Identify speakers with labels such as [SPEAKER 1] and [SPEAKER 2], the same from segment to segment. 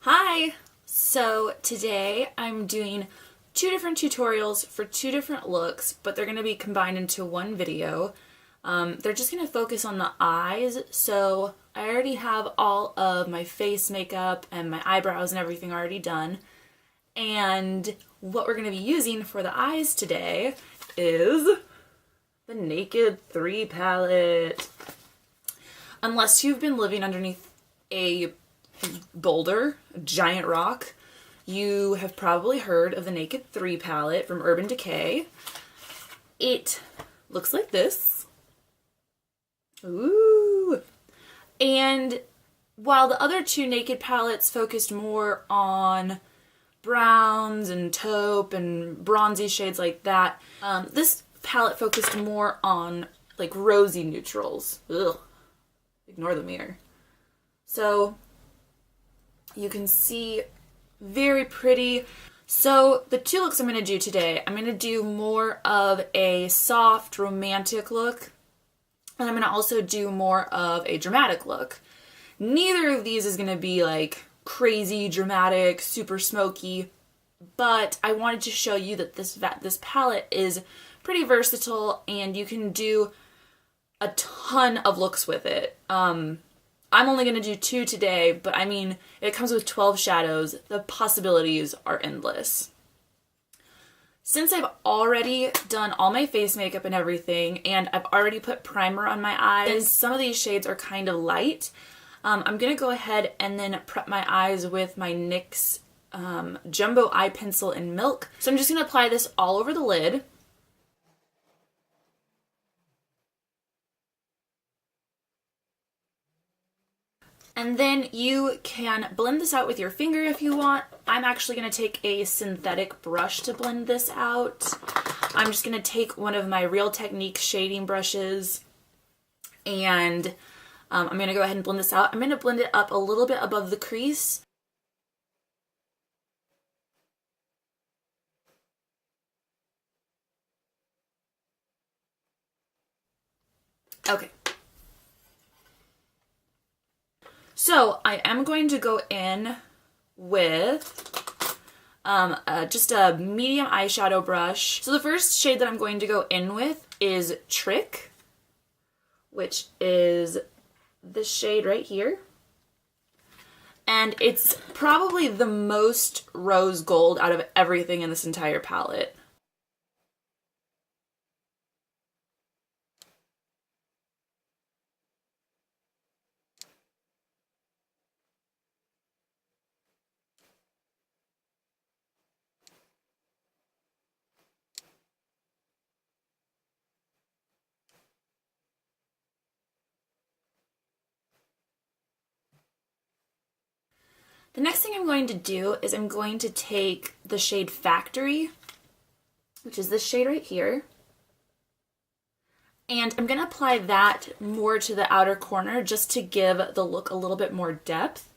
[SPEAKER 1] Hi! So today I'm doing two different tutorials for two different looks, but they're going to be combined into one video. They're just going to focus on the eyes, so I already have all of my face makeup and my eyebrows and everything already done. And what we're going to be using for the eyes today is the Naked 3 palette. Unless you've been living underneath a boulder, a giant rock, you have probably heard of the Naked 3 palette from Urban Decay. It looks like this. Ooh! And while the other two Naked palettes focused more on browns and taupe and bronzy shades like that, this palette focused more on like rosy neutrals. Ugh. Ignore the mirror. So you can see very pretty. So the two looks I'm going to do today, I'm going to do more of a soft romantic look, and I'm going to also do more of a dramatic look. Neither of these is going to be like crazy dramatic, super smoky, but I wanted to show you that this palette is pretty versatile and you can do a ton of looks with it. I'm only going to do two today, but I mean, it comes with 12 shadows. The possibilities are endless. Since I've already done all my face makeup and everything, and I've already put primer on my eyes, and some of these shades are kind of light, I'm going to go ahead and then prep my eyes with my NYX Jumbo Eye Pencil in Milk. So I'm just going to apply this all over the lid. And then you can blend this out with your finger if you want. I'm actually going to take a synthetic brush to blend this out. I'm just going to take one of my Real Technique shading brushes and I'm going to go ahead and blend this out. I'm going to blend it up a little bit above the crease. Okay. So I am going to go in with just a medium eyeshadow brush. So the first shade that I'm going to go in with is Trick, which is this shade right here. And it's probably the most rose gold out of everything in this entire palette. The next thing I'm going to do is I'm going to take the shade Factory, which is this shade right here, and I'm going to apply that more to the outer corner just to give the look a little bit more depth.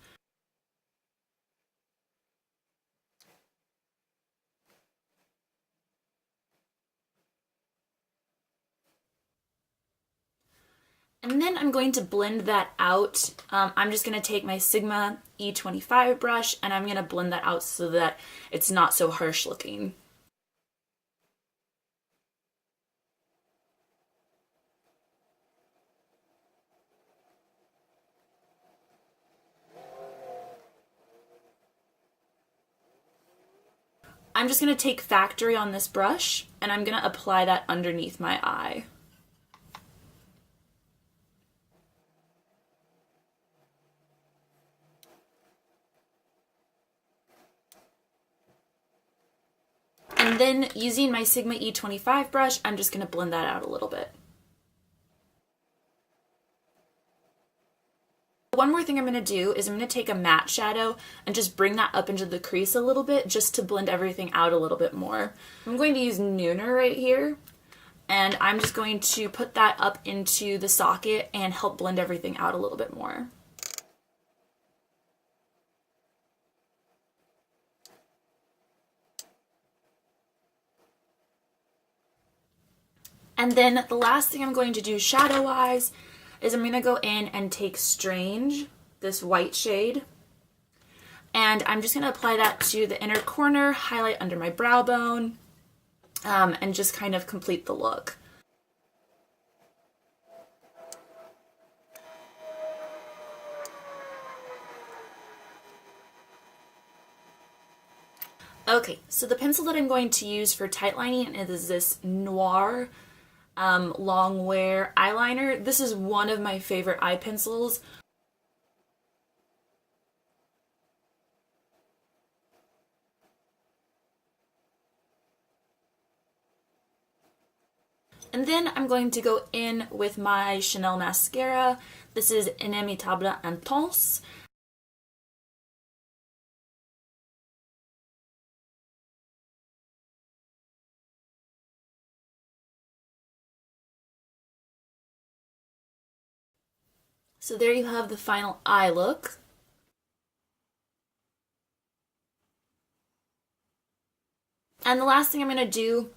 [SPEAKER 1] And then I'm going to blend that out. I'm just going to take my Sigma E25 brush and I'm going to blend that out so that it's not so harsh looking. I'm just going to take Factory on this brush and I'm going to apply that underneath my eye. And then using my Sigma E25 brush, I'm just going to blend that out a little bit. One more thing I'm going to do is I'm going to take a matte shadow and just bring that up into the crease a little bit just to blend everything out a little bit more. I'm going to use Nooner right here and I'm just going to put that up into the socket and help blend everything out a little bit more. And then the last thing I'm going to do shadow-wise is I'm going to go in and take Strange, this white shade, And I'm just going to apply that to the inner corner, highlight under my brow bone, and just kind of complete the look. Okay, so the pencil that I'm going to use for tight lining is this Noir long wear eyeliner. This is one of my favorite eye pencils. And then I'm going to go in with my Chanel mascara. This is Inimitable Intense. So there you have the final eye look. And the last thing I'm going to do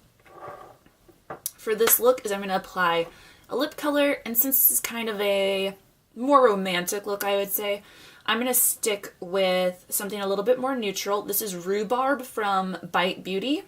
[SPEAKER 1] for this look is I'm going to apply a lip color, and since this is kind of a more romantic look, I would say, I'm going to stick with something a little bit more neutral. This is Rhubarb from Bite Beauty.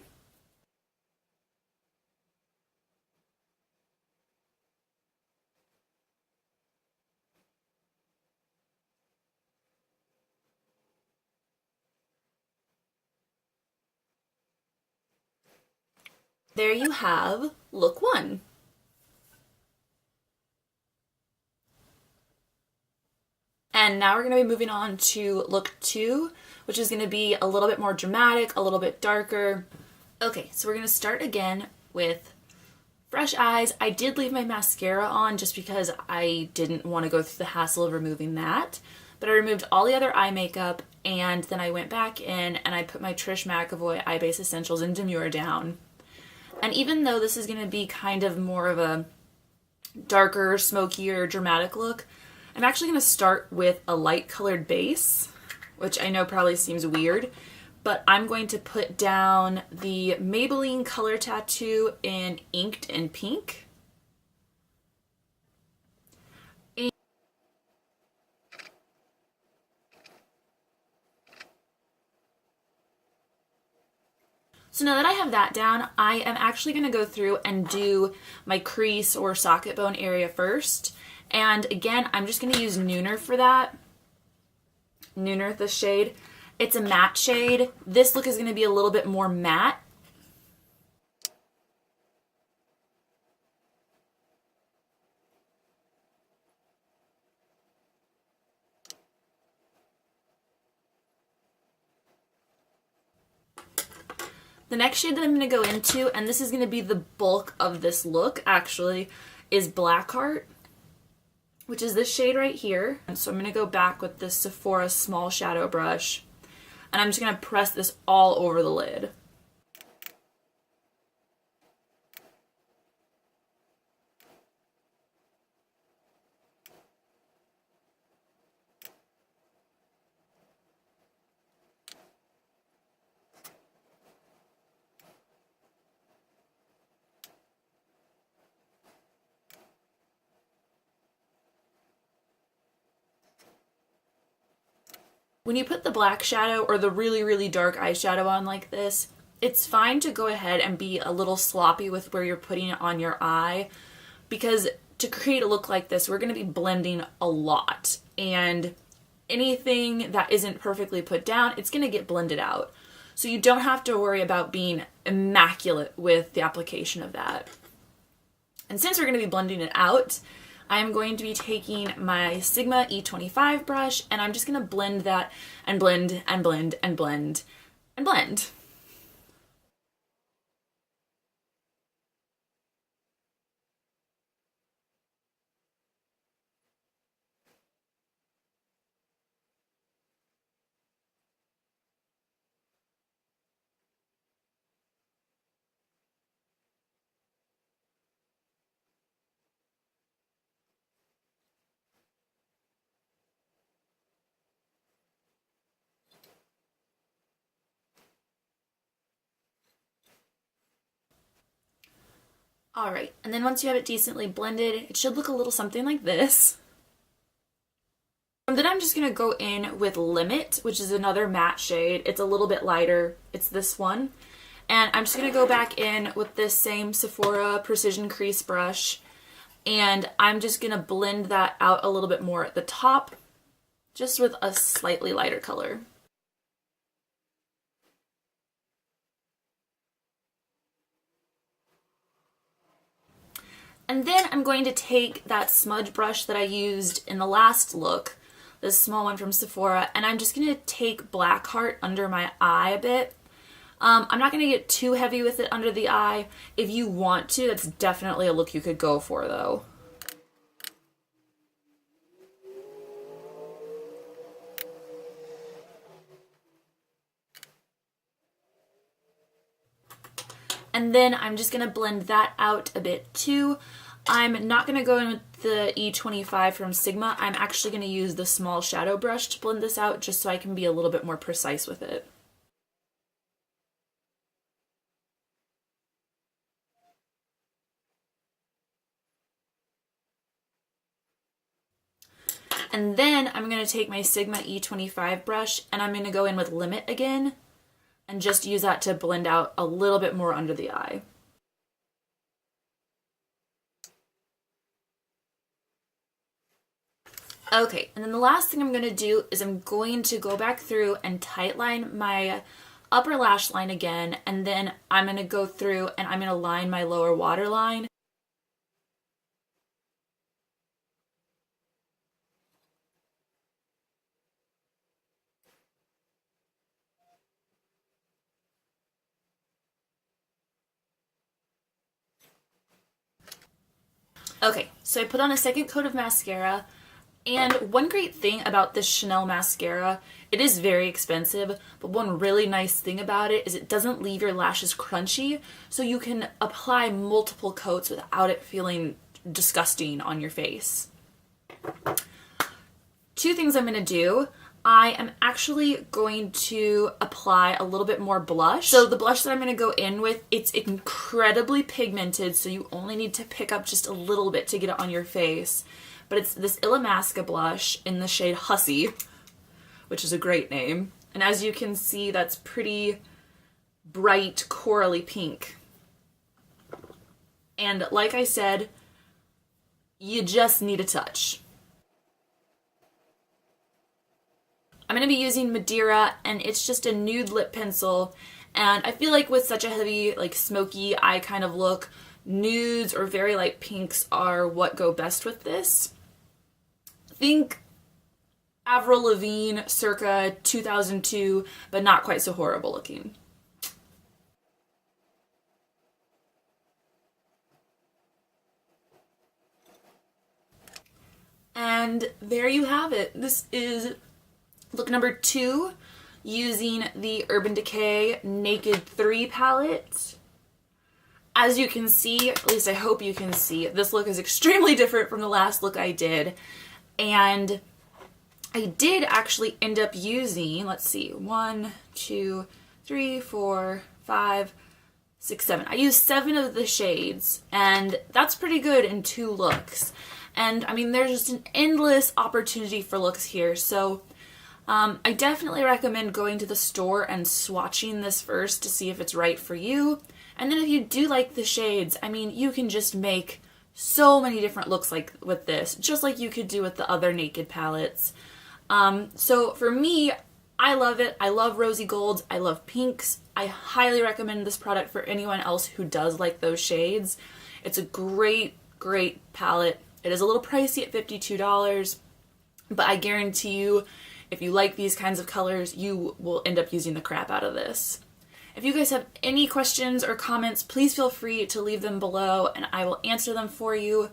[SPEAKER 1] There you have look 1. And now we're going to be moving on to look 2, which is going to be a little bit more dramatic, a little bit darker. Okay, so we're going to start again with fresh eyes. I did leave my mascara on just because I didn't want to go through the hassle of removing that. But I removed all the other eye makeup, and then I went back in and I put my Trish McEvoy Eye Base Essentials in Demure down. And even though this is going to be kind of more of a darker, smokier, dramatic look, I'm actually going to start with a light colored base, which I know probably seems weird, but I'm going to put down the Maybelline Color Tattoo in Inked in Pink. So now that I have that down, I am actually going to go through and do my crease or socket bone area first. And again, I'm just going to use Nooner for that. Nooner, the shade. It's a matte shade. This look is going to be a little bit more matte. The next shade that I'm going to go into, and this is going to be the bulk of this look actually, is Blackheart, which is this shade right here. And so I'm going to go back with this Sephora small shadow brush, and I'm just going to press this all over the lid. When you put the black shadow or the really, really dark eyeshadow on like this, it's fine to go ahead and be a little sloppy with where you're putting it on your eye, because to create a look like this, we're going to be blending a lot, and anything that isn't perfectly put down, it's going to get blended out. So you don't have to worry about being immaculate with the application of that. And since we're going to be blending it out, I'm going to be taking my Sigma E25 brush, and I'm just going to blend that and blend and blend and blend and blend. All right, and then once you have it decently blended, it should look a little something like this. Then I'm just going to go in with Limit, which is another matte shade. It's a little bit lighter. It's this one. And I'm just going to go back in with this same Sephora Precision Crease brush. And I'm just going to blend that out a little bit more at the top, just with a slightly lighter color. And then I'm going to take that smudge brush that I used in the last look, this small one from Sephora, and I'm just going to take Blackheart under my eye a bit. I'm not going to get too heavy with it under the eye. If you want to, that's definitely a look you could go for though. And then I'm just going to blend that out a bit too. I'm not going to go in with the E25 from Sigma. I'm actually going to use the small shadow brush to blend this out just so I can be a little bit more precise with it. And then I'm going to take my Sigma E25 brush and I'm going to go in with Limit again and just use that to blend out a little bit more under the eye. Okay, and then the last thing I'm going to do is I'm going to go back through and tightline my upper lash line again, and then I'm going to go through and I'm going to line my lower waterline. Okay, so I put on a second coat of mascara, and one great thing about this Chanel mascara, it is very expensive, but one really nice thing about it is it doesn't leave your lashes crunchy, so you can apply multiple coats without it feeling disgusting on your face. Two things I'm going to do. I am actually going to apply a little bit more blush. So the blush that I'm going to go in with, it's incredibly pigmented, so you only need to pick up just a little bit to get it on your face. But it's this Illamasqua blush in the shade Hussy, which is a great name. And as you can see, that's pretty bright corally pink. And like I said, you just need a touch. I'm going to be using Madeira, and it's just a nude lip pencil, and I feel like with such a heavy, like, smoky eye kind of look, nudes or very light pinks are what go best with this. Think Avril Lavigne circa 2002, but not quite so horrible looking. And there you have it. This is look number 2 using the Urban Decay Naked 3 palette. As you can see, at least I hope you can see, this look is extremely different from the last look I did. And I did actually end up using, let's see, 1, 2, 3, 4, 5, 6, 7. I used 7 of the shades, and that's pretty good in 2 looks. And I mean, there's just an endless opportunity for looks here, so I definitely recommend going to the store and swatching this first to see if it's right for you. And then if you do like the shades, I mean, you can just make so many different looks like with this, just like you could do with the other Naked palettes. So for me, I love it. I love rosy golds. I love pinks. I highly recommend this product for anyone else who does like those shades. It's a great, great palette. It is a little pricey at $52, but I guarantee you, if you like these kinds of colors, you will end up using the crap out of this. If you guys have any questions or comments, please feel free to leave them below and I will answer them for you.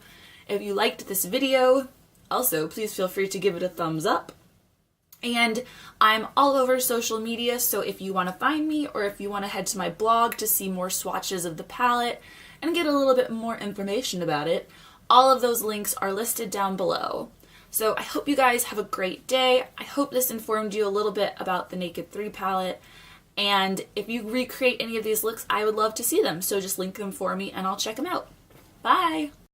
[SPEAKER 1] If you liked this video, also please feel free to give it a thumbs up. And I'm all over social media, so if you want to find me or if you want to head to my blog to see more swatches of the palette and get a little bit more information about it, all of those links are listed down below. So I hope you guys have a great day. I hope this informed you a little bit about the Naked 3 palette. And if you recreate any of these looks, I would love to see them. So just link them for me and I'll check them out. Bye!